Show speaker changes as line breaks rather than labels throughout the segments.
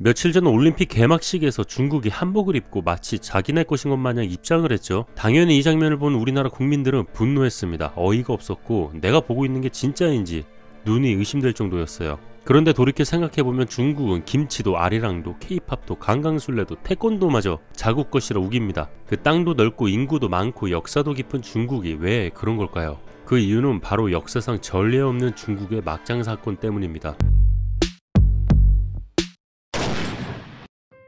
며칠 전 올림픽 개막식에서 중국이 한복을 입고 마치 자기네 것인 것 마냥 입장을 했죠. 당연히 이 장면을 본 우리나라 국민들은 분노했습니다. 어이가 없었고 내가 보고 있는 게 진짜인지 눈이 의심될 정도였어요. 그런데 돌이켜 생각해보면 중국은 김치도 아리랑도 케이팝도 강강술래도 태권도마저 자국 것이라 우깁니다. 그 땅도 넓고 인구도 많고 역사도 깊은 중국이 왜 그런 걸까요? 그 이유는 바로 역사상 전례 없는 중국의 막장 사건 때문입니다.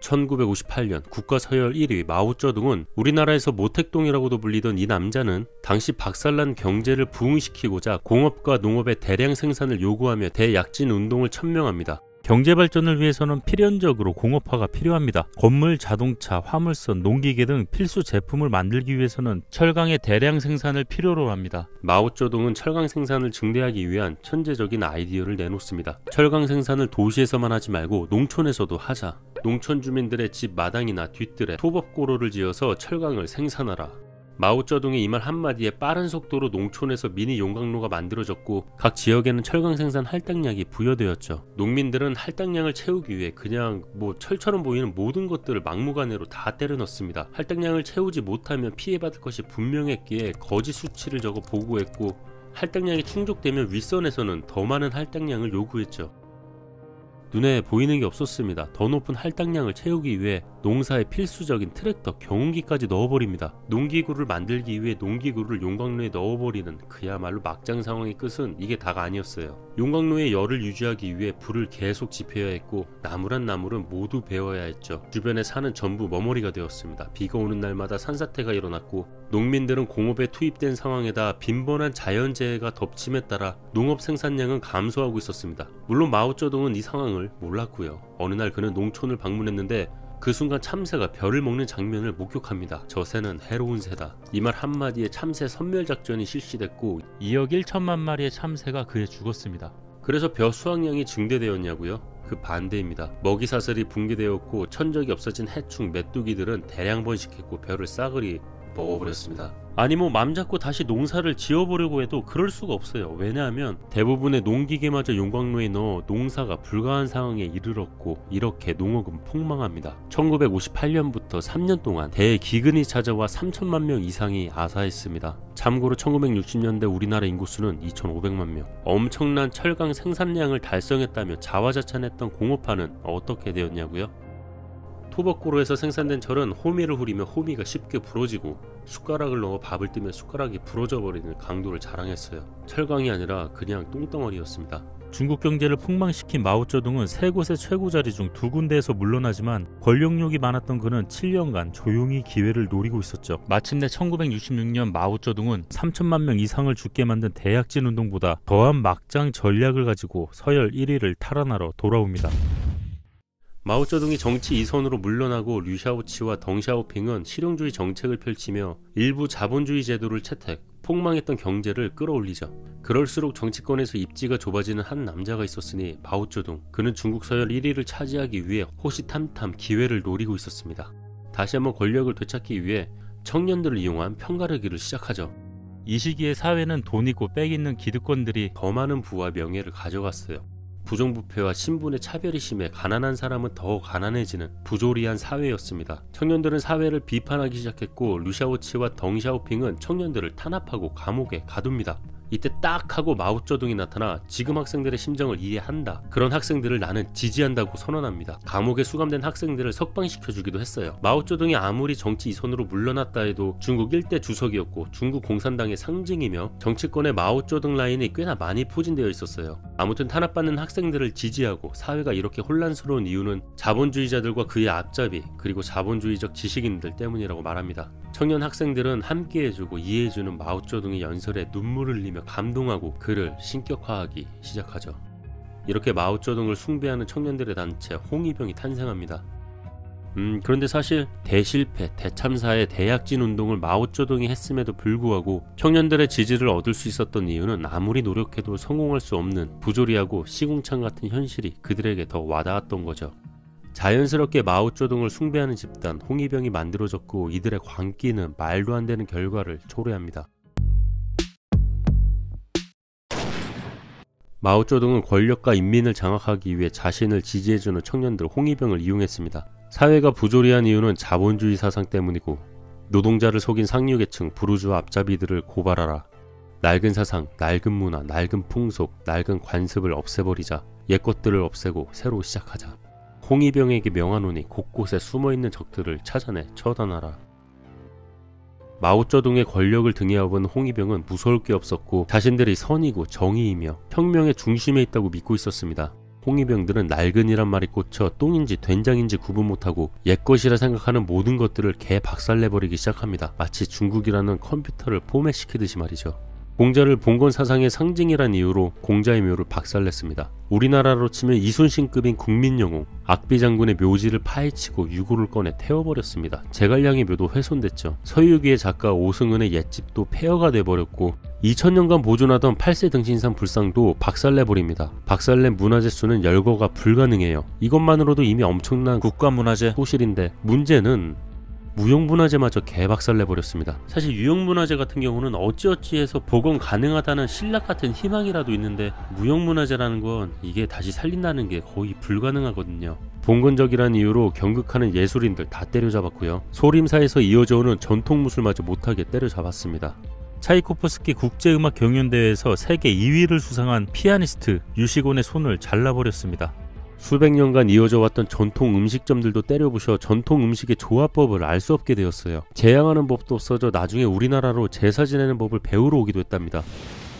1958년 국가서열 1위 마오쩌둥은 우리나라에서 모택동이라고도 불리던 이 남자는 당시 박살난 경제를 부흥시키고자 공업과 농업의 대량 생산을 요구하며 대약진 운동을 천명합니다. 경제 발전을 위해서는 필연적으로 공업화가 필요합니다. 건물, 자동차, 화물선, 농기계 등 필수 제품을 만들기 위해서는 철강의 대량 생산을 필요로 합니다. 마오쩌둥은 철강 생산을 증대하기 위한 천재적인 아이디어를 내놓습니다. 철강 생산을 도시에서만 하지 말고 농촌에서도 하자. 농촌 주민들의 집 마당이나 뒤뜰에 토법고로를 지어서 철강을 생산하라. 마오쩌둥의 이 말 한마디에 빠른 속도로 농촌에서 미니 용광로가 만들어졌고 각 지역에는 철강 생산 할당량이 부여되었죠. 농민들은 할당량을 채우기 위해 그냥 철처럼 보이는 모든 것들을 막무가내로 다 때려 넣습니다. 할당량을 채우지 못하면 피해받을 것이 분명했기에 거짓 수치를 적어 보고했고 할당량이 충족되면 윗선에서는 더 많은 할당량을 요구했죠. 눈에 보이는 게 없었습니다. 더 높은 할당량을 채우기 위해 농사에 필수적인 트랙터, 경운기까지 넣어버립니다. 농기구를 만들기 위해 농기구를 용광로에 넣어버리는 그야말로 막장 상황의 끝은 이게 다가 아니었어요. 용광로의 열을 유지하기 위해 불을 계속 지펴야 했고 나무란 나무는 모두 베어야 했죠. 주변의 산은 전부 머머리가 되었습니다. 비가 오는 날마다 산사태가 일어났고 농민들은 공업에 투입된 상황에다 빈번한 자연재해가 덮침에 따라 농업 생산량은 감소하고 있었습니다. 물론 마오쩌둥은 이 상황을 몰랐고요. 어느 날 그는 농촌을 방문했는데 그 순간 참새가 벼를 먹는 장면을 목격합니다. 저 새는 해로운 새다. 이 말 한마디에 참새 선멸작전이 실시됐고 2억 1천만 마리의 참새가 그에 죽었습니다. 그래서 벼 수확량이 증대되었냐고요? 그 반대입니다. 먹이 사슬이 붕괴되었고 천적이 없어진 해충, 메뚜기들은 대량 번식했고 벼를 싸그리 먹어버렸습니다. 아니 맘 잡고 다시 농사를 지어보려고 해도 그럴 수가 없어요. 왜냐하면 대부분의 농기계마저 용광로에 넣어 농사가 불가한 상황에 이르렀고 이렇게 농업은 폭망합니다. 1958년부터 3년 동안 대기근이 찾아와 3천만 명 이상이 아사했습니다. 참고로 1960년대 우리나라 인구수는 2,500만 명. 엄청난 철강 생산량을 달성했다며 자화자찬했던 공업화는 어떻게 되었냐고요? 토벅고로에서 생산된 철은 호미를 후리며 호미가 쉽게 부러지고 숟가락을 넣어 밥을 뜨면 숟가락이 부러져 버리는 강도를 자랑했어요. 철강이 아니라 그냥 똥덩어리였습니다. 중국 경제를 폭망시킨 마오쩌둥은 세 곳의 최고 자리 중 두 군데에서 물러나지만 권력욕이 많았던 그는 7년간 조용히 기회를 노리고 있었죠. 마침내 1966년 마오쩌둥은 3천만 명 이상을 죽게 만든 대약진 운동보다 더한 막장 전략을 가지고 서열 1위를 탈환하러 돌아옵니다. 마오쩌둥이 정치 이선으로 물러나고 류샤오치와 덩샤오핑은 실용주의 정책을 펼치며 일부 자본주의 제도를 채택, 폭망했던 경제를 끌어올리죠. 그럴수록 정치권에서 입지가 좁아지는 한 남자가 있었으니 마오쩌둥. 그는 중국 서열 1위를 차지하기 위해 호시탐탐 기회를 노리고 있었습니다. 다시 한번 권력을 되찾기 위해 청년들을 이용한 편가르기를 시작하죠. 이 시기에 사회는 돈 있고 빽 있는 기득권들이 더 많은 부와 명예를 가져갔어요. 부정부패와 신분의 차별이 심해 가난한 사람은 더 가난해지는 부조리한 사회였습니다. 청년들은 사회를 비판하기 시작했고 류샤오치와 덩샤오핑은 청년들을 탄압하고 감옥에 가둡니다. 이때 딱 하고 마오쩌둥이 나타나 지금 학생들의 심정을 이해한다. 그런 학생들을 나는 지지한다고 선언합니다. 감옥에 수감된 학생들을 석방시켜주기도 했어요. 마오쩌둥이 아무리 정치 이선으로 물러났다 해도 중국 1대 주석이었고 중국 공산당의 상징이며 정치권의 마오쩌둥 라인이 꽤나 많이 포진되어 있었어요. 아무튼 탄압받는 학생들을 지지하고 사회가 이렇게 혼란스러운 이유는 자본주의자들과 그의 앞잡이 그리고 자본주의적 지식인들 때문이라고 말합니다. 청년 학생들은 함께해주고 이해해주는 마오쩌둥의 연설에 눈물을 흘리며 감동하고 그를 신격화하기 시작하죠. 이렇게 마오쩌둥을 숭배하는 청년들의 단체 홍위병이 탄생합니다. 그런데 사실 대실패, 대참사의 대약진 운동을 마오쩌둥이 했음에도 불구하고 청년들의 지지를 얻을 수 있었던 이유는 아무리 노력해도 성공할 수 없는 부조리하고 시궁창 같은 현실이 그들에게 더 와닿았던 거죠. 자연스럽게 마오쩌둥을 숭배하는 집단 홍위병이 만들어졌고 이들의 광기는 말도 안 되는 결과를 초래합니다. 마오쩌둥은 권력과 인민을 장악하기 위해 자신을 지지해주는 청년들 홍위병을 이용했습니다. 사회가 부조리한 이유는 자본주의 사상 때문이고 노동자를 속인 상류계층 부르주아 앞잡이들을 고발하라. 낡은 사상, 낡은 문화, 낡은 풍속, 낡은 관습을 없애버리자. 옛것들을 없애고 새로 시작하자. 홍위병에게 명하노니 곳곳에 숨어있는 적들을 찾아내 처단하라. 마오쩌둥의 권력을 등에 업은 홍위병은 무서울 게 없었고 자신들이 선이고 정의이며 혁명의 중심에 있다고 믿고 있었습니다. 홍위병들은 낡은이란 말이 꽂혀 똥인지 된장인지 구분 못하고 옛것이라 생각하는 모든 것들을 개 박살내버리기 시작합니다. 마치 중국이라는 컴퓨터를 포맷시키듯이 말이죠. 공자를 봉건 사상의 상징이란 이유로 공자의 묘를 박살냈습니다. 우리나라로 치면 이순신급인 국민영웅 악비 장군의 묘지를 파헤치고 유골을 꺼내 태워버렸습니다. 제갈량의 묘도 훼손됐죠. 서유기의 작가 오승은의 옛집도 폐허가 돼버렸고 2000년간 보존하던 8세 등신산 불상도 박살내버립니다. 박살낸 문화재 수는 열거가 불가능해요. 이것만으로도 이미 엄청난 국가문화재 소실인데 문제는 무형문화재마저 개박살내버렸습니다. 사실 유형문화재 같은 경우는 어찌어찌해서 복원 가능하다는 신락 같은 희망이라도 있는데 무형문화재라는 건 이게 다시 살린다는 게 거의 불가능하거든요. 봉건적이라는 이유로 경극하는 예술인들 다 때려잡았고요. 소림사에서 이어져오는 전통무술마저 못하게 때려잡았습니다. 차이코프스키 국제음악 경연대회에서 세계 2위를 수상한 피아니스트 유시곤의 손을 잘라버렸습니다. 수백 년간 이어져 왔던 전통 음식점들도 때려부셔 전통 음식의 조합법을 알 수 없게 되었어요. 제양하는 법도 없어져 나중에 우리나라로 제사 지내는 법을 배우러 오기도 했답니다.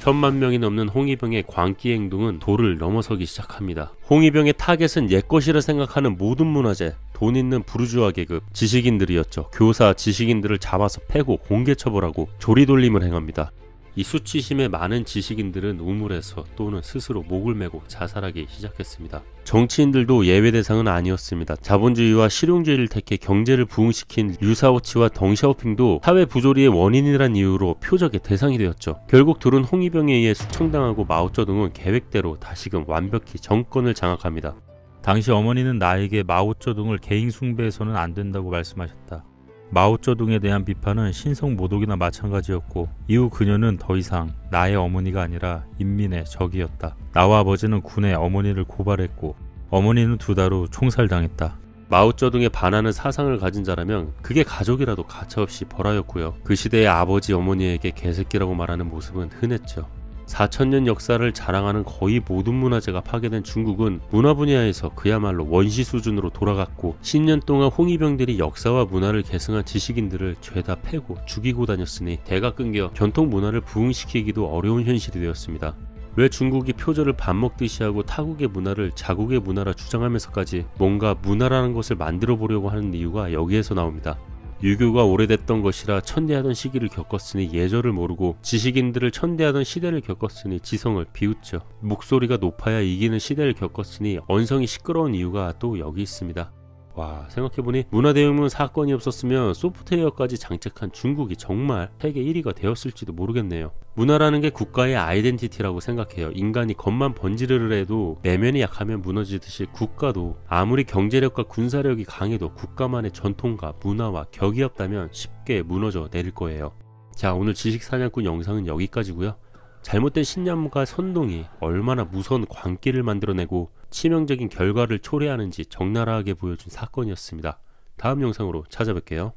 1000만 명이 넘는 홍위병의 광기 행동은 도를 넘어서기 시작합니다. 홍위병의 타겟은 옛것이라 생각하는 모든 문화재, 돈 있는 부르주아 계급, 지식인들이었죠. 교사, 지식인들을 잡아서 패고 공개 처벌하고 조리돌림을 행합니다. 이 수치심에 많은 지식인들은 우물에서 또는 스스로 목을 메고 자살하기 시작했습니다. 정치인들도 예외 대상은 아니었습니다. 자본주의와 실용주의를 택해 경제를 부흥시킨 류사오치와 덩샤오핑도 사회 부조리의 원인이란 이유로 표적의 대상이 되었죠. 결국 둘은 홍위병에 의해 숙청당하고 마오쩌둥은 계획대로 다시금 완벽히 정권을 장악합니다. 당시 어머니는 나에게 마오쩌둥을 개인 숭배해서는 안 된다고 말씀하셨다. 마오쩌둥에 대한 비판은 신성모독이나 마찬가지였고 이후 그녀는 더 이상 나의 어머니가 아니라 인민의 적이었다. 나와 아버지는 군에 어머니를 고발했고 어머니는 2달 후 총살당했다. 마오쩌둥에 반하는 사상을 가진 자라면 그게 가족이라도 가차없이 벌하였고요. 그 시대의 아버지 어머니에게 개새끼라고 말하는 모습은 흔했죠. 4000년 역사를 자랑하는 거의 모든 문화재가 파괴된 중국은 문화 분야에서 그야말로 원시 수준으로 돌아갔고 10년 동안 홍위병들이 역사와 문화를 계승한 지식인들을 죄다 패고 죽이고 다녔으니 대가 끊겨 전통 문화를 부흥시키기도 어려운 현실이 되었습니다. 왜 중국이 표절을 밥 먹듯이 하고 타국의 문화를 자국의 문화라 주장하면서까지 뭔가 문화라는 것을 만들어 보려고 하는 이유가 여기에서 나옵니다. 유교가 오래됐던 것이라 천대하던 시기를 겪었으니 예절을 모르고 지식인들을 천대하던 시대를 겪었으니 지성을 비웃죠. 목소리가 높아야 이기는 시대를 겪었으니 언성이 시끄러운 이유가 또 여기 있습니다. 와, 생각해보니 문화대혁명 사건이 없었으면 소프트웨어까지 장착한 중국이 정말 세계 1위가 되었을지도 모르겠네요. 문화라는 게 국가의 아이덴티티라고 생각해요. 인간이 겉만 번지르르 해도 내면이 약하면 무너지듯이 국가도 아무리 경제력과 군사력이 강해도 국가만의 전통과 문화와 격이 없다면 쉽게 무너져 내릴 거예요. 자, 오늘 지식사냥꾼 영상은 여기까지고요. 잘못된 신념과 선동이 얼마나 무서운 광기를 만들어내고 치명적인 결과를 초래하는지 적나라하게 보여준 사건이었습니다. 다음 영상으로 찾아뵐게요.